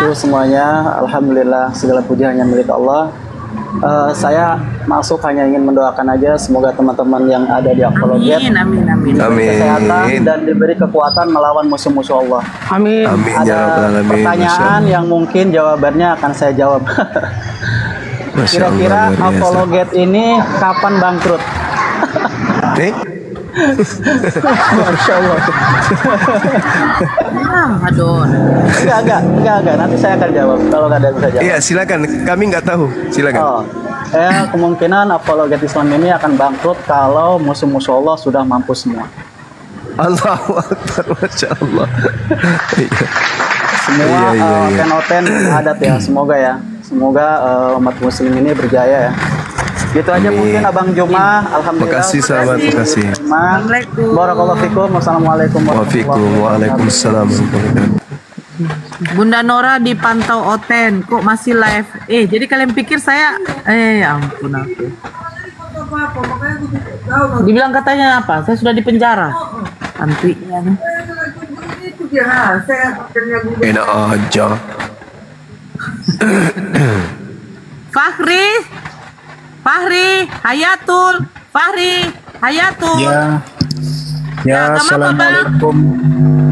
wabarakatuh semuanya. Alhamdulillah segala puji hanya milik Allah. Saya masuk hanya ingin mendoakan aja semoga teman-teman yang ada di Apologet diberi kesehatan dan diberi kekuatan melawan musuh-musuh Allah. Amin. Ada pertanyaan yang mungkin jawabannya akan saya jawab. Kira-kira Apologet ini kapan bangkrut? Masya Allah. Aduh. Enggak. Nanti saya akan jawab kalau nggak ada yang bisa jawab. Iya, silakan. Kami nggak tahu. Silakan. Kemungkinan Apologet Islam ini akan bangkrut kalau musuh-musuh Allah sudah mampu semua. Allahu Akbar, Masya Allah. Semua oten-oten adat ya. Semoga umat Muslim ini berjaya ya. Gitu aja mungkin Abang Juma. Alhamdulillah. Makasih sahabat, makasih. Barakallahu fikum. Wassalamualaikum Waalaikumsalam. Bunda Nora dipantau Oten, kok masih live? Jadi kalian pikir saya ya ampun aku. Dibilang katanya apa? Saya sudah dipenjara. Nantinya nih. Enak aja. Fahri, Hayatul. Ya, assalamualaikum.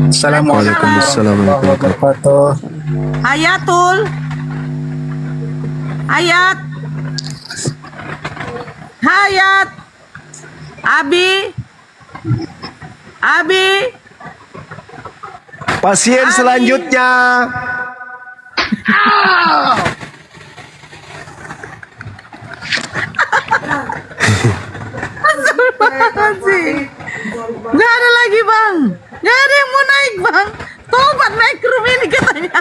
Assalamualaikum warahmatullahi wabarakatuh. Hayatul. Hayat. Abi. Pasien selanjutnya. Gak ada lagi bang, gak ada yang mau naik bang. Tobat naik ke rumah ini katanya.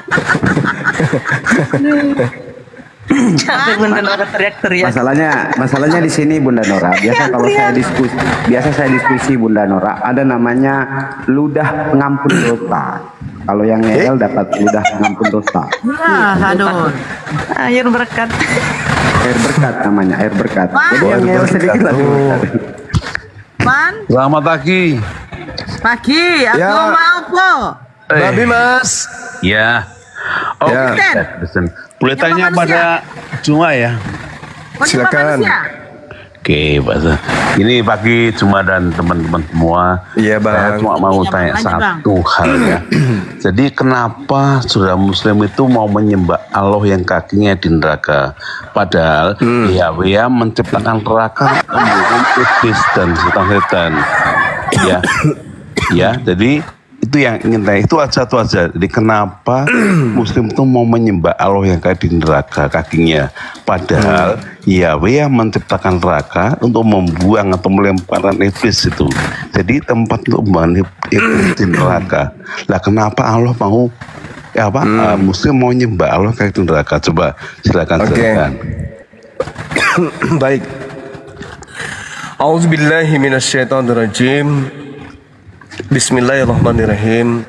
Capek Bunda Nora teriak-teriak. Masalahnya di sini Bunda Nora. Biasa saya diskusi Bunda Nora. Ada namanya ludah ngampun dosa. Kalau yang ngeyel dapat ludah ngampun dosa. Aduh. Air berkat. Air berkat namanya, air berkat. Jadi yang ngeyel sedikit lah. Man. Selamat pagi. Aku mau po. Babi Mas. Ya. Boleh tanya pada Juma ya? Silakan. Oke, Pak. Ini pagi Juma dan teman-teman semua. Iya, Bang. Saya cuma mau tanya satu hal ya. Jadi kenapa saudara Muslim itu mau menyembah Allah yang kakinya di neraka? Padahal Yahweh menciptakan neraka untuk iblis dan setan-setan. Ya, jadi itu yang ingin tanya, itu aja. Jadi kenapa Muslim itu mau menyembah Allah yang kayak di neraka kakinya, padahal Yahweh yang menciptakan neraka untuk membuang atau melemparkan iblis itu. Jadi tempat untuk membuang iblis di neraka. Lah kenapa Allah mau Muslim mau menyembah Allah kayak di neraka? Coba silakan. Baik. Auzubillahi minasyaitonirrajim. Bismillahirrahmanirrahim.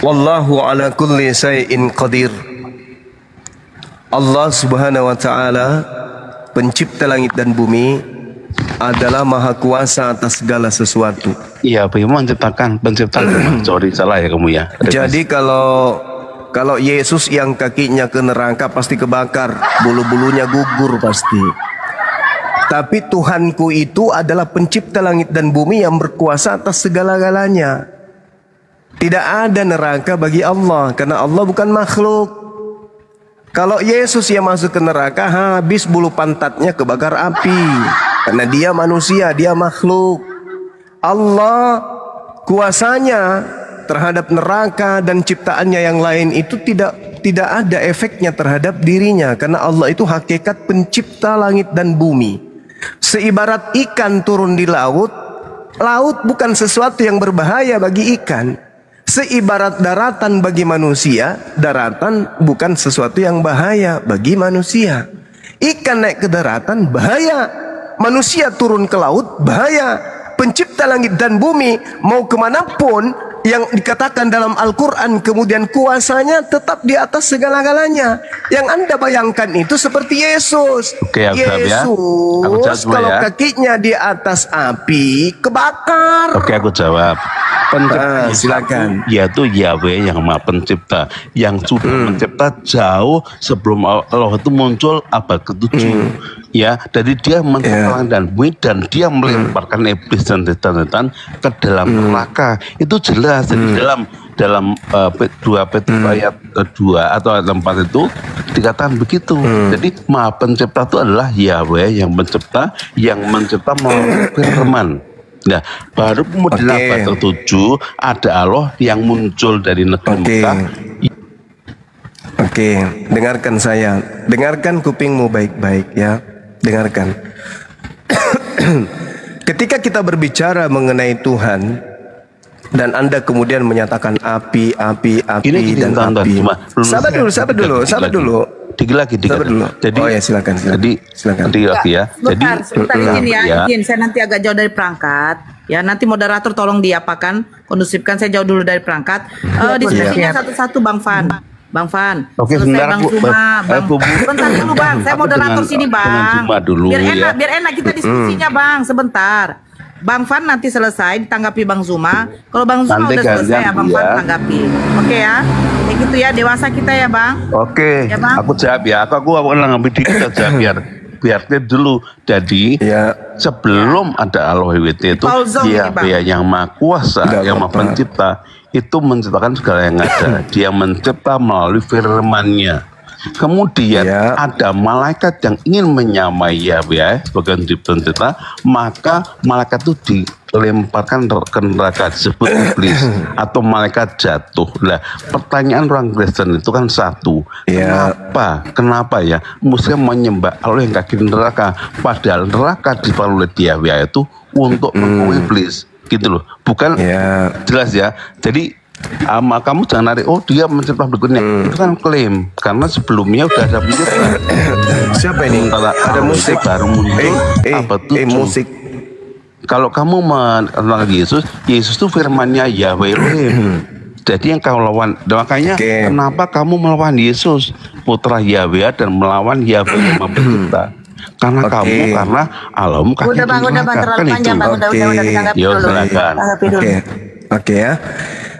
Wallahu ala kulli syai'in qadir. Allah Subhanahu wa taala, pencipta langit dan bumi, adalah maha kuasa atas segala sesuatu. Iya, bagaimana penciptakan. Sorry, salah ya kamu ya. Jadi kalau Yesus yang kakinya ke neraka pasti kebakar, bulu-bulunya gugur pasti. Tapi Tuhanku itu adalah pencipta langit dan bumi yang berkuasa atas segala-galanya. Tidak ada neraka bagi Allah, karena Allah bukan makhluk. Kalau Yesus yang masuk ke neraka, habis bulu pantatnya kebakar api. Karena dia manusia, dia makhluk. Allah kuasanya terhadap neraka dan ciptaannya yang lain itu tidak ada efeknya terhadap dirinya. Karena Allah itu hakikat pencipta langit dan bumi. Seibarat ikan turun di laut, laut bukan sesuatu yang berbahaya bagi ikan. Seibarat daratan bagi manusia, daratan bukan sesuatu yang bahaya bagi manusia. Ikan naik ke daratan bahaya, manusia turun ke laut bahaya. Pencipta langit dan bumi mau kemanapun yang dikatakan dalam Al-Quran, kemudian kuasanya tetap di atas segala-galanya. Yang Anda bayangkan itu seperti Yesus. Oke, aku jawab ya. Aku jawab Yesus kalau ya. kakinya di atas api kebakar. Oke, aku jawab. Pencipta silakan. Yaitu Yahweh yang Maha Pencipta, yang sudah mencipta jauh sebelum Allah itu muncul abad ke-7. Ya, jadi dia mencipta langit dan bumi, dan dia melemparkan iblis dan setan-setan ke dalam neraka. Itu jelas. Jadi dalam 2 Petrus ayat 2 atau ayat 4 itu dikatakan begitu. Jadi Maha Pencipta itu adalah Yahweh yang mencipta melalui firman. Nah, baru kemudian abad ke-7 ada Allah yang muncul dari negeri Mekah. Oke, dengarkan saya. Dengarkan kupingmu baik-baik ya. Dengarkan. Ketika kita berbicara mengenai Tuhan dan Anda kemudian menyatakan api Ini dan api. Sabar dulu. Lagi. Jadi, ya silakan. Jadi silakan. Lagi ya. Sebentar izin ya. Izin, saya nanti agak jauh dari perangkat. Ya, nanti moderator tolong diapakan, kondusifkan, saya jauh dulu dari perangkat. Diskusinya satu-satu Bang Van. Oke, selesai sebentar Bang Zuma. Bentar dulu Bang, saya moderator sini Bang. Biar enak kita diskusinya Bang, sebentar. Bang Van nanti selesai ditanggapi Bang Zuma. Kalau Bang Zuma udah selesai ya Bang Van tanggapi. Oke ya. Kayak gitu ya, dewasa kita ya Bang. Oke. Ya, Bang? Aku jawab ya. Aku ngambil dikit aja biar dulu. Jadi sebelum ada Allah itu dia yang Maha Kuasa, yang Maha Pencipta, itu menciptakan segala yang ada. Dia mencipta melalui firman-Nya. Kemudian ada malaikat yang ingin menyamai Yahweh sebagai pencipta, maka malaikat itu dilemparkan ke neraka, disebut iblis atau malaikat jatuh. Nah, pertanyaan orang Kristen itu kan satu, kenapa ya mesti menyembah Allah yang kaki neraka, padahal neraka dibangun oleh Yahweh itu untuk menghukum iblis, gitu loh. Bukan jelas ya. Jadi kamu jangan narik, dia mencipta berikutnya. Itu kan klaim, karena sebelumnya udah ada pencipta. Siapa ini? Ada musik baru muncul musik. Kalau kamu mengenal Yesus itu firman-Nya Yahweh Elohim. Jadi yang kau lawan, makanya kenapa kamu melawan Yesus putra Yahweh dan melawan Yahweh yang Maha Pencipta? Karena karena alam kaki udah Bang, terlalu panjang Bang. Udah ditanggapi dulu. Silakan. Oke ya.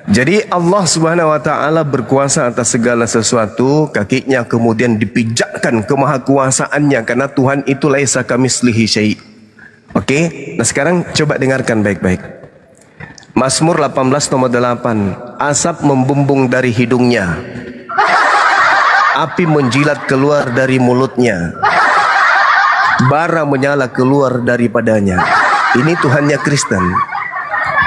Jadi Allah Subhanahu wa taala berkuasa atas segala sesuatu, kakinya kemudian dipijakkan kemahakuasaannya karena Tuhan itu laisa kamitslihi syai'. Oke? Nah, sekarang coba dengarkan baik-baik. Mazmur 18 nomor 8. Asap membumbung dari hidungnya. Api menjilat keluar dari mulutnya. Bara menyala keluar daripadanya. Ini Tuhannya Kristen.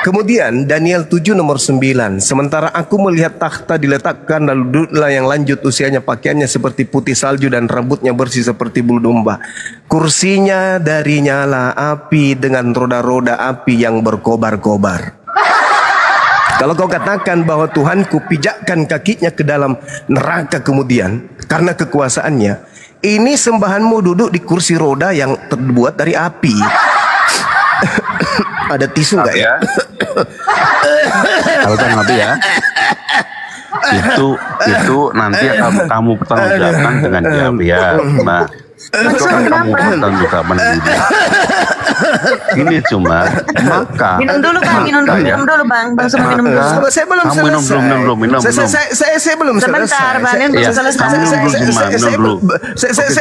Kemudian Daniel 7 nomor 9. Sementara aku melihat takhta diletakkan, lalu duduklah yang lanjut, usianya pakaiannya seperti putih salju dan rambutnya bersih seperti bulu domba. Kursinya dari nyala api dengan roda-roda api yang berkobar-kobar. Kalau kau katakan bahwa Tuhanku pijakkan kakinya ke dalam neraka kemudian karena kekuasaannya, ini sembahanmu duduk di kursi roda yang terbuat dari api. Ada tisu nggak ya? Kalau tanggapi ya, itu nanti kamu bertanggung jawabkan dengan Yahweh. Nah, itu kan kamu bertanggung jawabkan dulu. Ini cuma maka minum dulu Bang, minum dulu Bang. Bang semua minum dulu. Saya belum selesai. Minum. Saya belum selesai. Sebentar Bang,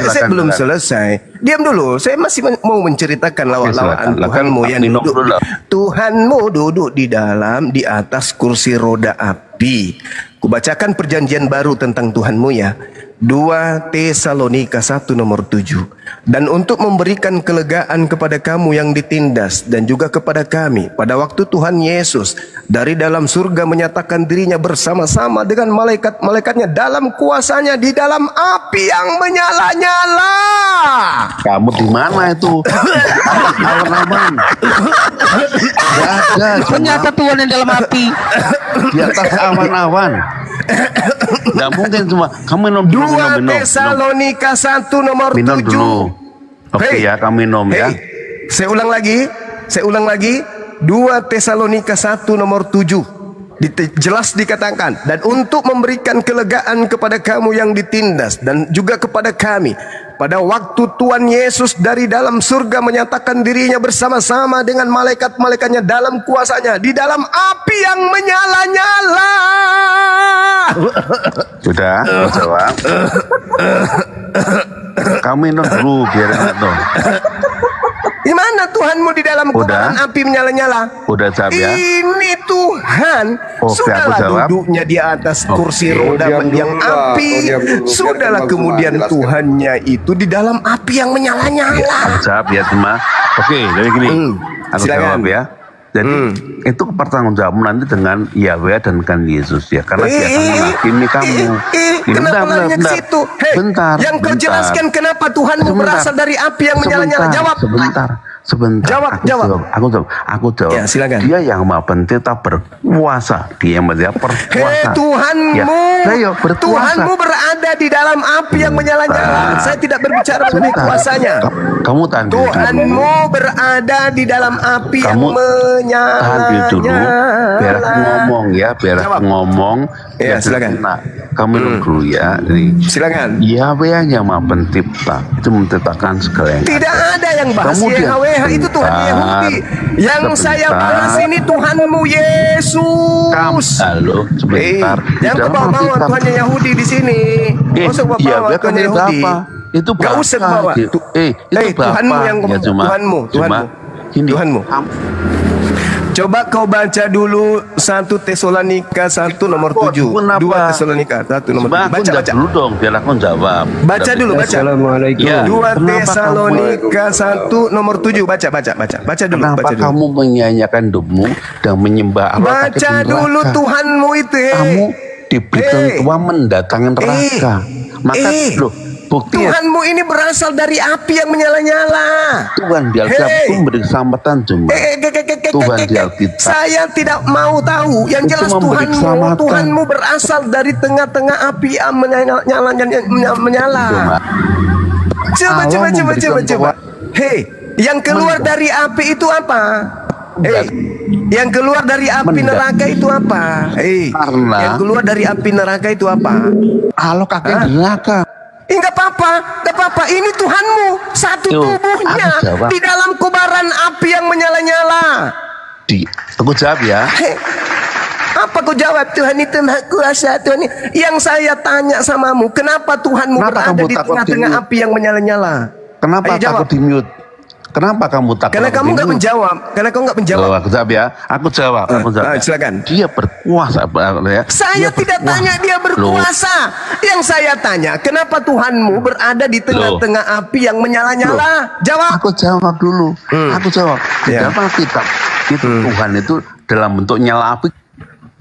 saya belum selesai. Diam dulu. Saya masih mau menceritakan lawak-lawakan Tuhanmu yang duduk. Tuhanmu duduk di atas kursi roda api. Kubacakan perjanjian baru tentang Tuhanmu ya. 2 Tesalonika 1 nomor 7. Dan untuk memberikan kelegaan kepada kamu yang ditindas dan juga kepada kami pada waktu Tuhan Yesus dari dalam surga menyatakan dirinya bersama-sama dengan malaikat-malaikatnya dalam kuasanya di dalam api yang menyala-nyala. Kamu di mana itu? Awan-awan. Ternyata Tuhan yang dalam api. Di atas awan-awan. Nggak mungkin cuma kamu minum dulu. 2 Tesalonika 1 nomor 7. Minum dulu. Oke ya, kamu minum ya. Saya ulang lagi. 2 Tesalonika 1 nomor 7. jelas dikatakan, dan untuk memberikan kelegaan kepada kamu yang ditindas dan juga kepada kami, pada waktu Tuhan Yesus dari dalam surga menyatakan dirinya bersama-sama dengan malaikat-malaikatnya dalam kuasanya di dalam api yang menyala-nyala. Sudah, jawab. Kamu minum dulu biar enak dong. Di mana Tuhanmu di dalam kobaran api menyala-nyala? Udah jawab ya. Ini Tuhan sudahlah duduknya di atas kursi roda yang api. Sudahlah kemudian Tuhannya itu di dalam api yang menyala-nyala. Jawab ya semua. Oke, jadi gini. Aku jawab ya. Jadi itu pertanggungjawaban nanti dengan Yahweh dan dengan Yesus ya, karena dia akan menghakimi kamu. Kenapa nanya ke situ? Bentar. Yang kau jelaskan kenapa Tuhanmu berasal dari api yang menyala-nyala? Jawab. Sebentar. Aku jawab. Ya, silakan. Dia yang Maha Pencipta berkuasa. Dia yang berkuasa. Tuhanmu berada di dalam api yang menyala-nyala. Saya tidak berbicara mengenai kuasanya. Kamu tahan dulu. Tuhanmu berada di dalam api yang menyala-nyala. Tahan dulu. Biar aku ngomong ya. Ya, silakan. Nah, kamu dulu ya. Jadi, silakan. Yahweh yang Maha Pencipta itu menciptakan segala yang tidak ada yang bahas Yahweh itu Tuhan Yahudi. Yang saya bahas ini Tuhanmu Yesus. Halo, sebentar. Yang kebawa Tuhannya Yahudi di sini. Yahweh Tuhannya Yahudi. Itu gak usah bawa. Itu Tuhanmu yang Tuhanmu. Coba kau baca dulu 1 Tesalonika 1 nomor 7. 2 Tesalonika 1 nomor 7. Baca dulu dong biar aku jawab. Baca dulu, baca. Assalamualaikum. 2 Tesalonika 1 nomor 7. Baca dulu. Kenapa kamu menyanyiakan hidupmu dan menyembah Allah? Baca dulu Tuhanmu itu. Kamu diberikan Tuhan mendatangkan neraka. Maka loh, buktinya Tuhanmu ini berasal dari api yang menyala-nyala. Tuhan di Alkitab itu memberi keselamatan cuma. Tuhan di Alkitab. Saya tidak mau tahu. Yang jelas Tuhanmu berasal dari tengah-tengah api yang menyala. Coba. Hei, yang keluar dari api itu apa? Yang keluar dari api neraka itu apa? Yang keluar dari api neraka itu apa? Halo kakek neraka. Enggak apa-apa. Ini Tuhanmu, satu tubuhnya di dalam kobaran api yang menyala-nyala. Aku jawab ya. Apa kau jawab? Tuhan itu Maha Kuasa. Tuhan ini. Yang saya tanya samamu, kenapa Tuhanmu berada di tengah-tengah api yang menyala-nyala? Kenapa takut di-mute? Kenapa kamu takut? Karena kamu nggak menjawab. Aku jawab ya. Aku jawab. Silakan. Dia berkuasa ya. Saya tidak tanya dia berkuasa. Yang saya tanya, kenapa Tuhanmu berada di tengah-tengah api yang menyala-nyala? Jawab. Aku jawab dulu. Aku jawab. Di dalam Alkitab itu Tuhan itu dalam bentuk nyala api.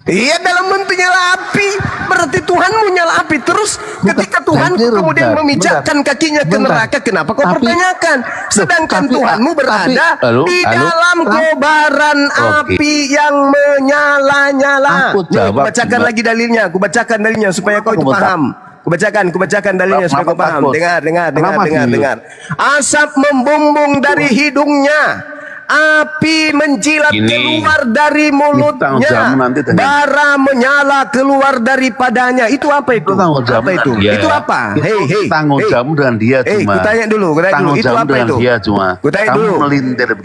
Iya, dalam bentuk nyala api. Berarti Tuhanmu nyala api. Terus ketika Tuhanku kemudian memijakkan kakinya ke neraka, kenapa kau pertanyakan? Sedangkan Tuhanmu berada di dalam kobaran api yang menyala-nyala. Aku bacakan lagi dalilnya. Aku bacakan dalilnya supaya kau itu paham. Kubacakan dalilnya supaya kau paham. Dengar. Asap membumbung dari hidungnya. Api menjilat keluar dari mulutnya, bara menyala keluar daripadanya. Itu apa itu? Itu apa? Hei, tanggung jawab dengan dia cuma. Kutanya dulu. Itu apa itu? Kutanya dulu.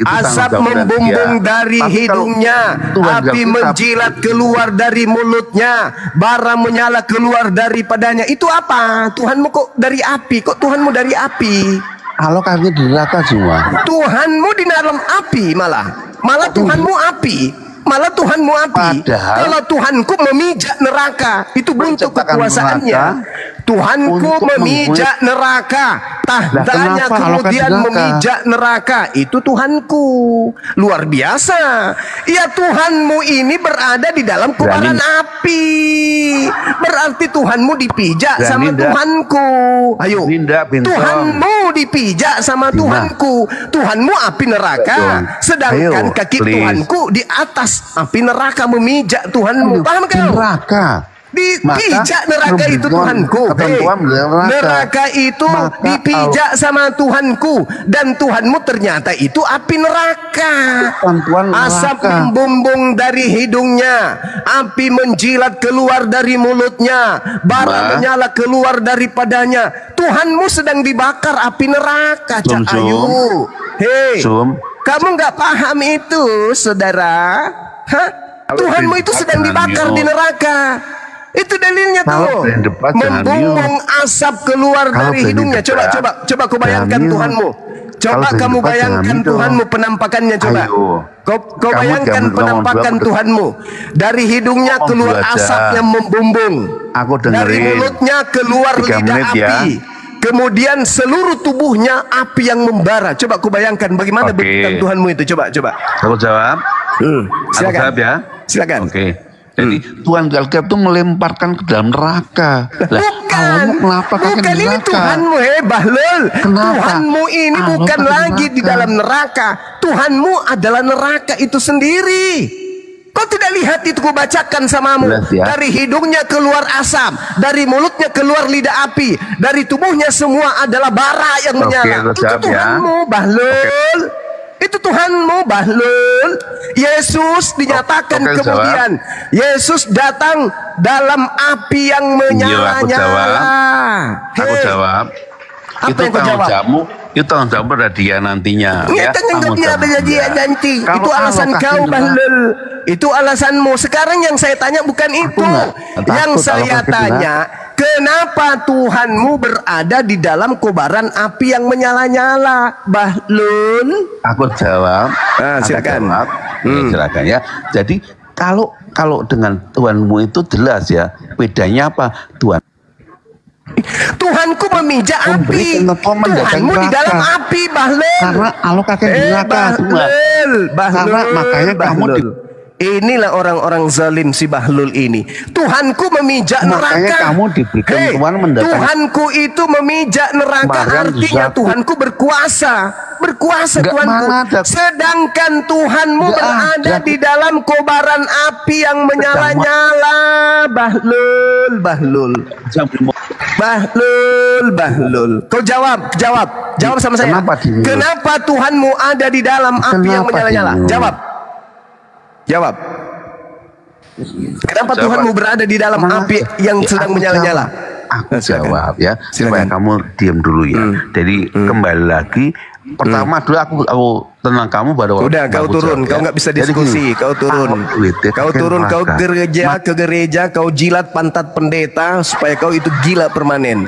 Asap membumbung dari hidungnya, api menjilat keluar dari mulutnya, bara menyala keluar daripadanya. Itu apa? Tuhanmu kok dari api? Kok Tuhanmu dari api? Halo, kami di neraka semua. Tuhanmu di dalam api malah Tuhanmu api. Kalau Tuhanku memijak neraka, itu bentuk kekuasaannya. Tuhanku memijak neraka, tahtanya kemudian memijak neraka. Itu Tuhanku. Luar biasa. Ya, Tuhanmu ini berada di dalam kobaran api. Berarti Tuhanmu dipijak sama Tuhanku. Ayo, Tuhanmu dipijak sama Tuhanku. Tuhanmu api neraka, sedangkan kaki Tuhanku di atas api neraka memijak Tuhanmu. Paham kau? Neraka. Dipijak neraka itu Tuhanku. Neraka itu dipijak sama Tuhanku, dan Tuhanmu ternyata itu api neraka. Asap membumbung dari hidungnya, api menjilat keluar dari mulutnya, bara menyala keluar daripadanya. Tuhanmu sedang dibakar api neraka. Cak Ayu, hei, kamu nggak paham itu, saudara? Hah? Tuhanmu itu sedang dibakar di neraka. Itu dalilnya tuh. Membumbung asap keluar dari hidungnya. Coba kau bayangkan Tuhanmu. Coba kamu bayangkan Tuhanmu penampakannya. Coba kau bayangkan penampakan Tuhanmu. Dari hidungnya keluar asap yang membumbung. Dari mulutnya keluar lidah api. Kemudian seluruh tubuhnya api yang membara. Coba kau bayangkan bagaimana bentukan Tuhanmu itu. Coba. Aku jawab. Silakan. Aku jawab ya. Silakan. Jadi Tuhan di Alkitab itu melemparkan ke dalam neraka. Bukan ini Tuhanmu, Bahlul. Tuhanmu ini bukan lagi di dalam neraka. Tuhanmu adalah neraka itu sendiri. Kau tidak lihat itu, ku bacakan samamu. Dari hidungnya keluar asap, dari mulutnya keluar lidah api, dari tubuhnya semua adalah bara yang menyala. Itu Tuhanmu, Bahlul. Itu Tuhanmu, Bahlul. Yesus dinyatakan kemudian. Yesus datang dalam api yang menyala-nyala. Aku jawab. Itu tanggung jawabmu. Itu tanggung jawab pada dia nantinya. Dia nanti. Itu alasan kau, Bahlul. Itu alasanmu. Sekarang yang saya tanya bukan itu. Yang saya tanya, kenapa Tuhanmu berada di dalam kobaran api yang menyala-nyala, Bahlul? Aku jawab. Silakan. Silakan ya. Jadi kalau dengan Tuhanmu itu jelas ya. Bedanya apa? Tuhanku memijak api. Tuhanmu di dalam api, Bahlul. Karena Allah kakek di neraka, Bahlul. Makanya kamu inilah orang-orang zalim si Bahlul ini. Tuhanku memijak neraka. Makanya kamu diberikan Tuhan mendatang. Tuhanku itu memijak neraka, artinya Tuhanku berkuasa. Tuhanku. Sedangkan Tuhanmu berada di dalam kobaran api yang menyala-nyala. Bahlul. Kau jawab sama saya. Kenapa Tuhanmu ada di dalam api yang menyala-nyala? Jawab. Kenapa Tuhanmu berada di dalam api yang sedang menyala-nyala? Aku jawab ya, supaya kamu diam dulu ya. Jadi kembali lagi. Pertama dulu aku tenang kamu pada waktu. Udah, kau turun, kau nggak bisa diskusi. Kau turun, kau ke gereja, kau jilat pantat pendeta supaya kau itu gila permanen.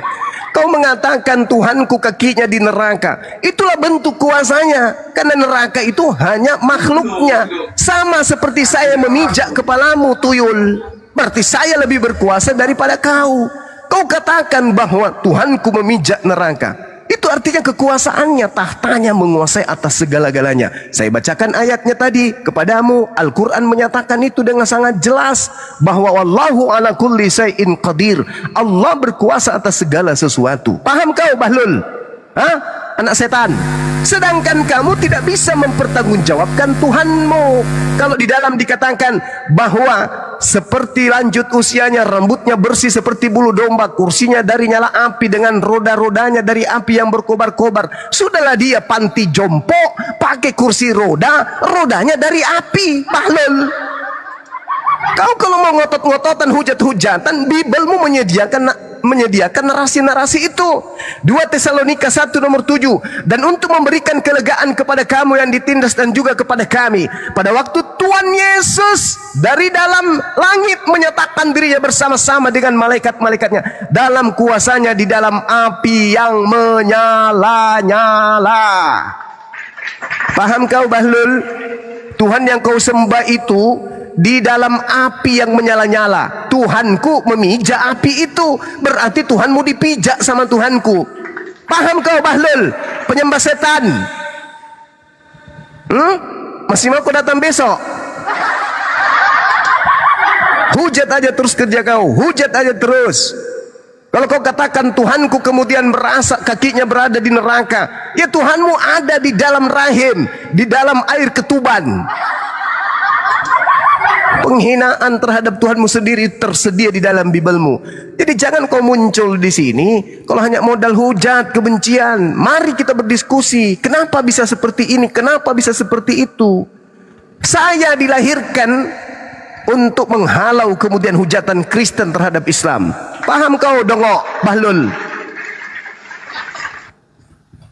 Kau mengatakan Tuhanku kakinya di neraka. Itulah bentuk kuasanya. Karena neraka itu hanya makhluknya. Sama seperti saya memijak kepalamu, tuyul. Berarti saya lebih berkuasa daripada kau. Kau katakan bahwa Tuhanku memijak neraka. Itu artinya kekuasaannya, tahtanya menguasai atas segala-galanya. Saya bacakan ayatnya tadi kepadamu. Al-Quran menyatakan itu dengan sangat jelas bahwa wallahu ala kulli syai'in qadir. Allah berkuasa atas segala sesuatu. Paham kau, Bahlul? Hah? Anak setan. Sedangkan kamu tidak bisa mempertanggungjawabkan Tuhanmu. Kalau di dalam dikatakan bahwa seperti lanjut usianya, rambutnya bersih seperti bulu domba, kursinya dari nyala api dengan roda-rodanya dari api yang berkobar-kobar. Sudahlah dia panti jompo, pakai kursi roda, rodanya dari api. Bahlul. Kau kalau mau ngotot-ngototan, hujat-hujatan, Bibelmu menyediakan narasi-narasi itu. 2 Tesalonika 1 nomor 7. Dan untuk memberikan kelegaan kepada kamu yang ditindas dan juga kepada kami, pada waktu Tuhan Yesus dari dalam langit menyatakan dirinya bersama-sama dengan malaikat-malaikatnya dalam kuasanya di dalam api yang menyala-nyala. Paham kau, Bahlul? Tuhan yang kau sembah itu di dalam api yang menyala-nyala. Tuhanku memijak api itu, berarti Tuhanmu dipijak sama Tuhanku. Paham kau, Bahlul? Penyembah setan. Masih mau kau datang besok? Hujat aja terus kerja kau, hujat aja terus. Kalau kau katakan Tuhanku kemudian merasa kakinya berada di neraka, ya Tuhanmu ada di dalam rahim, di dalam air ketuban. Penghinaan terhadap Tuhanmu sendiri tersedia di dalam Bibelmu. Jadi jangan kau muncul di sini kalau hanya modal hujat, kebencian. Mari kita berdiskusi. Kenapa bisa seperti ini? Kenapa bisa seperti itu? Saya dilahirkan untuk menghalau kemudian hujatan Kristen terhadap Islam. Paham kau, dongok, Bahlul?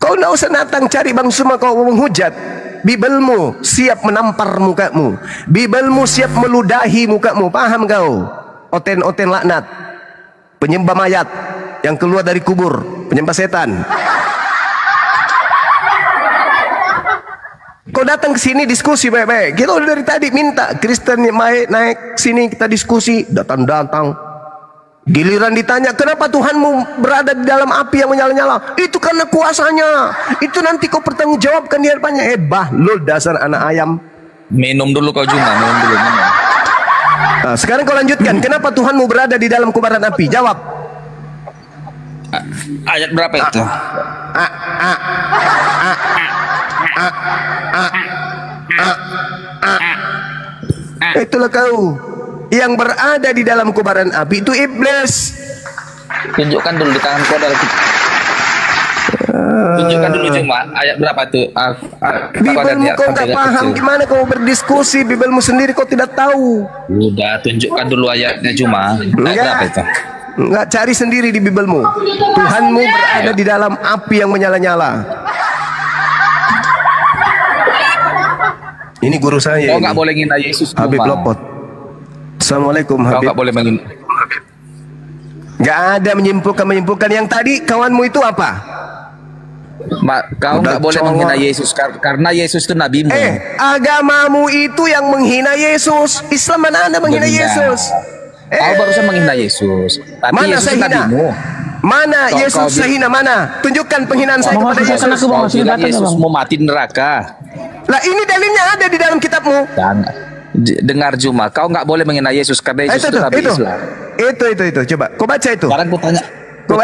Kau tidak usah datang cari Bang Suma kau menghujat. Bibelmu siap menampar mukamu. Bibelmu siap meludahi mukamu. Paham kau? Oten-oten laknat, penyembah mayat yang keluar dari kubur, penyembah setan. Kau datang ke sini diskusi baik-baik. Kita udah dari tadi minta Kristen naik sini kita diskusi, datang-datang. Giliran ditanya, kenapa Tuhanmu berada di dalam api yang menyala-nyala? Itu karena kuasanya. Itu nanti kau pertanggungjawabkan di hadapannya. Bahlul, dasar anak ayam. Minum dulu kau Juma, minum dulu. Nah, sekarang kau lanjutkan. Kenapa Tuhanmu berada di dalam kobaran api? Jawab. Ayat berapa itu? Itulah kau. Yang berada di dalam kobaran api itu iblis. Tunjukkan dulu di tangan kau dalam. Tunjukkan dulu Juma ayat berapa tuh? Bibelmu kau nggak paham, gimana kau berdiskusi? Bibelmu sendiri kau tidak tahu. Udah tunjukkan dulu ayatnya Juma. Ayat berapa itu? Enggak, cari sendiri di Bibelmu. Tuhanmu berada di dalam api yang menyala-nyala. Ini guru saya. Kau nggak boleh menghina Yesus. Habib Lopot. Assalamualaikum Habib. Kau nggak boleh menghina. Nggak ada menyimpulkan. Yang tadi kawanmu itu apa? Kau nggak boleh menghina Yesus karena Yesus itu nabimu. Agamamu itu yang menghina Yesus. Islam mana ada menghina Yesus? Kau barusan menghina Yesus. Tapi mana Yesus saya hina? nabimu. Mana Yesus saya hina? Mana? Tunjukkan penghinaan saya kepada Yesus. Kau bilang Yesus mau mati neraka. Lah ini dalilnya ada di dalam kitabmu. Dengar Juma, kau nggak boleh menghina Yesus karena Yesus itu nabi Islam. Itu. Coba, kau baca itu. Sekarang kau tanya.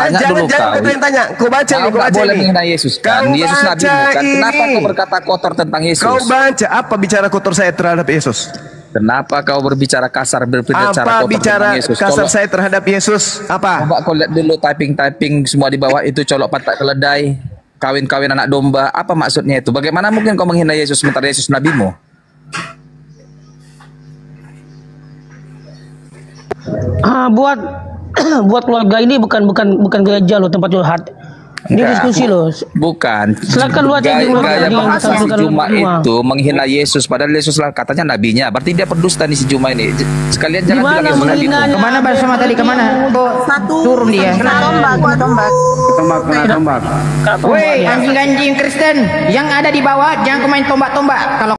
Jangan yang tanya. Kau baca ini. Kau nggak boleh menghina Yesus kan? Yesus nabi kan? Kenapa kau berkata kotor tentang Yesus? Kau baca apa bicara kotor saya terhadap Yesus? Kenapa kau berbicara kasar berbicara apa kotor bicara tentang Yesus? Kasar saya terhadap Yesus? Apa? Coba kau lihat dulu typing semua di bawah itu, colok patak keledai, kawin-kawin anak domba. Apa maksudnya itu? Bagaimana mungkin kau menghina Yesus sementara Yesus nabimu? Buat keluarga ini bukan gereja loh, tempat curhat. Ini diskusi loh. Bukan. Silakan lu aja si Juma itu menghina Yesus padahal Yesus lah katanya nabinya. Berarti dia berdusta nih si Juma ini. Sekalian jangan bilang Yesus nabi itu. Kemana bersama tadi? Kemana? Turun dia. Tombak. Woi, anjing-anjing Kristen yang ada di bawah jangan main tombak-tombak. Kalau